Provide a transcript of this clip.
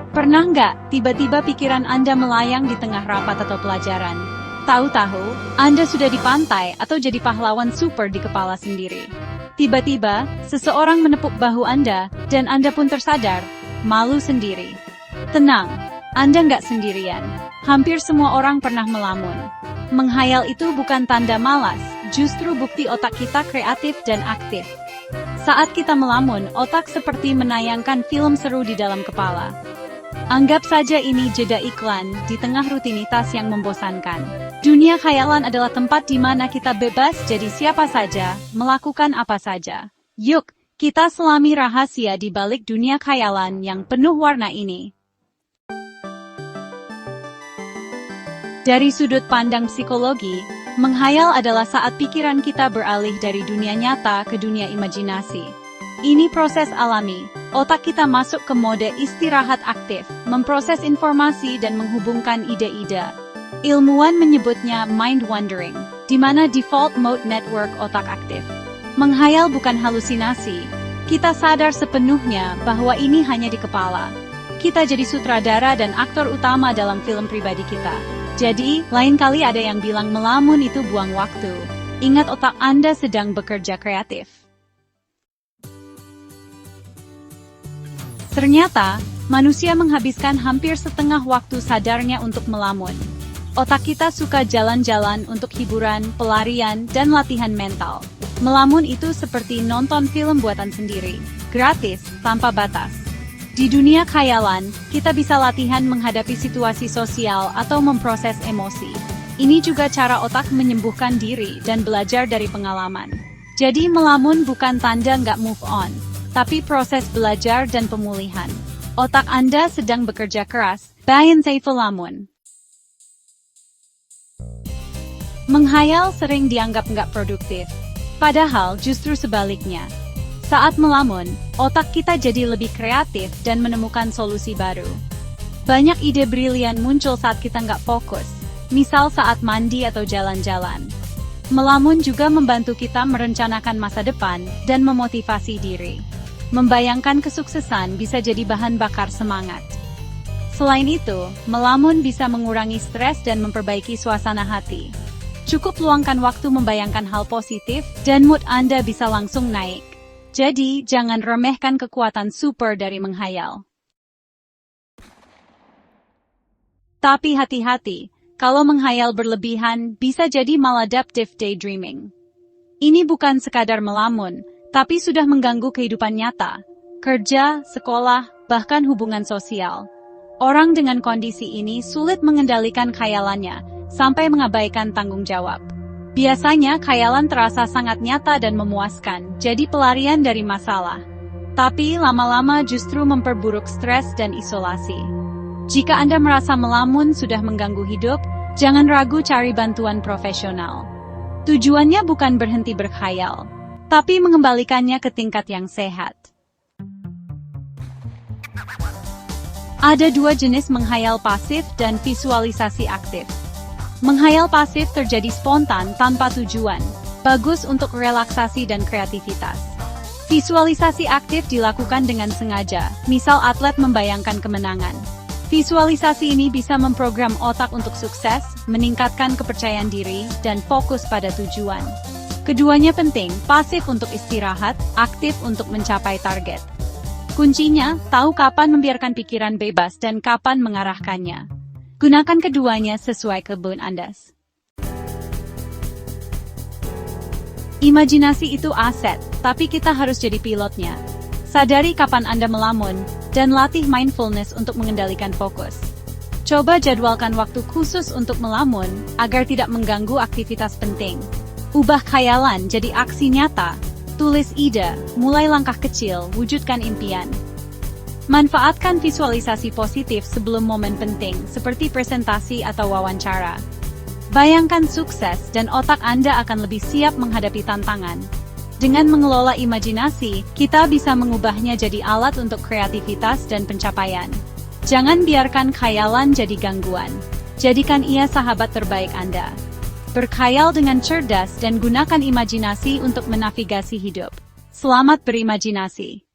Pernah nggak, tiba-tiba pikiran Anda melayang di tengah rapat atau pelajaran? Tahu-tahu, Anda sudah di pantai atau jadi pahlawan super di kepala sendiri. Tiba-tiba, seseorang menepuk bahu Anda, dan Anda pun tersadar, malu sendiri. Tenang, Anda nggak sendirian. Hampir semua orang pernah melamun. Menghayal itu bukan tanda malas, justru bukti otak kita kreatif dan aktif. Saat kita melamun, otak seperti menayangkan film seru di dalam kepala. Anggap saja ini jeda iklan di tengah rutinitas yang membosankan. Dunia khayalan adalah tempat di mana kita bebas jadi siapa saja, melakukan apa saja. Yuk, kita selami rahasia di balik dunia khayalan yang penuh warna ini. Dari sudut pandang psikologi, menghayal adalah saat pikiran kita beralih dari dunia nyata ke dunia imajinasi. Ini proses alami, otak kita masuk ke mode istirahat aktif, memproses informasi dan menghubungkan ide-ide. Ilmuwan menyebutnya mind wandering, di mana default mode network otak aktif. Menghayal bukan halusinasi, kita sadar sepenuhnya bahwa ini hanya di kepala. Kita jadi sutradara dan aktor utama dalam film pribadi kita. Jadi, lain kali ada yang bilang melamun itu buang waktu. Ingat, otak Anda sedang bekerja kreatif. Ternyata, manusia menghabiskan hampir setengah waktu sadarnya untuk melamun. Otak kita suka jalan-jalan untuk hiburan, pelarian, dan latihan mental. Melamun itu seperti nonton film buatan sendiri, gratis, tanpa batas. Di dunia khayalan, kita bisa latihan menghadapi situasi sosial atau memproses emosi. Ini juga cara otak menyembuhkan diri dan belajar dari pengalaman. Jadi melamun bukan tanda nggak move on, tapi proses belajar dan pemulihan. Otak Anda sedang bekerja keras, bayan saya lamun. Menghayal sering dianggap nggak produktif, padahal justru sebaliknya. Saat melamun, otak kita jadi lebih kreatif dan menemukan solusi baru. Banyak ide brilian muncul saat kita nggak fokus, misal saat mandi atau jalan-jalan. Melamun juga membantu kita merencanakan masa depan dan memotivasi diri. Membayangkan kesuksesan bisa jadi bahan bakar semangat. Selain itu, melamun bisa mengurangi stres dan memperbaiki suasana hati. Cukup luangkan waktu membayangkan hal positif, dan mood Anda bisa langsung naik. Jadi, jangan remehkan kekuatan super dari menghayal. Tapi hati-hati, kalau menghayal berlebihan, bisa jadi maladaptive daydreaming. Ini bukan sekadar melamun, tapi sudah mengganggu kehidupan nyata, kerja, sekolah, bahkan hubungan sosial. Orang dengan kondisi ini sulit mengendalikan khayalannya, sampai mengabaikan tanggung jawab. Biasanya khayalan terasa sangat nyata dan memuaskan, jadi pelarian dari masalah. Tapi lama-lama justru memperburuk stres dan isolasi. Jika Anda merasa melamun sudah mengganggu hidup, jangan ragu cari bantuan profesional. Tujuannya bukan berhenti berkhayal, tapi mengembalikannya ke tingkat yang sehat. Ada dua jenis menghayal pasif dan visualisasi aktif. Menghayal pasif terjadi spontan tanpa tujuan, bagus untuk relaksasi dan kreativitas. Visualisasi aktif dilakukan dengan sengaja, misal atlet membayangkan kemenangan. Visualisasi ini bisa memprogram otak untuk sukses, meningkatkan kepercayaan diri, dan fokus pada tujuan. Keduanya penting, pasif untuk istirahat, aktif untuk mencapai target. Kuncinya, tahu kapan membiarkan pikiran bebas dan kapan mengarahkannya. Gunakan keduanya sesuai kebun Anda. Imajinasi itu aset, tapi kita harus jadi pilotnya. Sadari kapan Anda melamun, dan latih mindfulness untuk mengendalikan fokus. Coba jadwalkan waktu khusus untuk melamun, agar tidak mengganggu aktivitas penting. Ubah khayalan jadi aksi nyata. Tulis ide, mulai langkah kecil, wujudkan impian. Manfaatkan visualisasi positif sebelum momen penting, seperti presentasi atau wawancara. Bayangkan sukses dan otak Anda akan lebih siap menghadapi tantangan. Dengan mengelola imajinasi, kita bisa mengubahnya jadi alat untuk kreativitas dan pencapaian. Jangan biarkan khayalan jadi gangguan. Jadikan ia sahabat terbaik Anda. Berkhayal dengan cerdas dan gunakan imajinasi untuk menavigasi hidup. Selamat berimajinasi.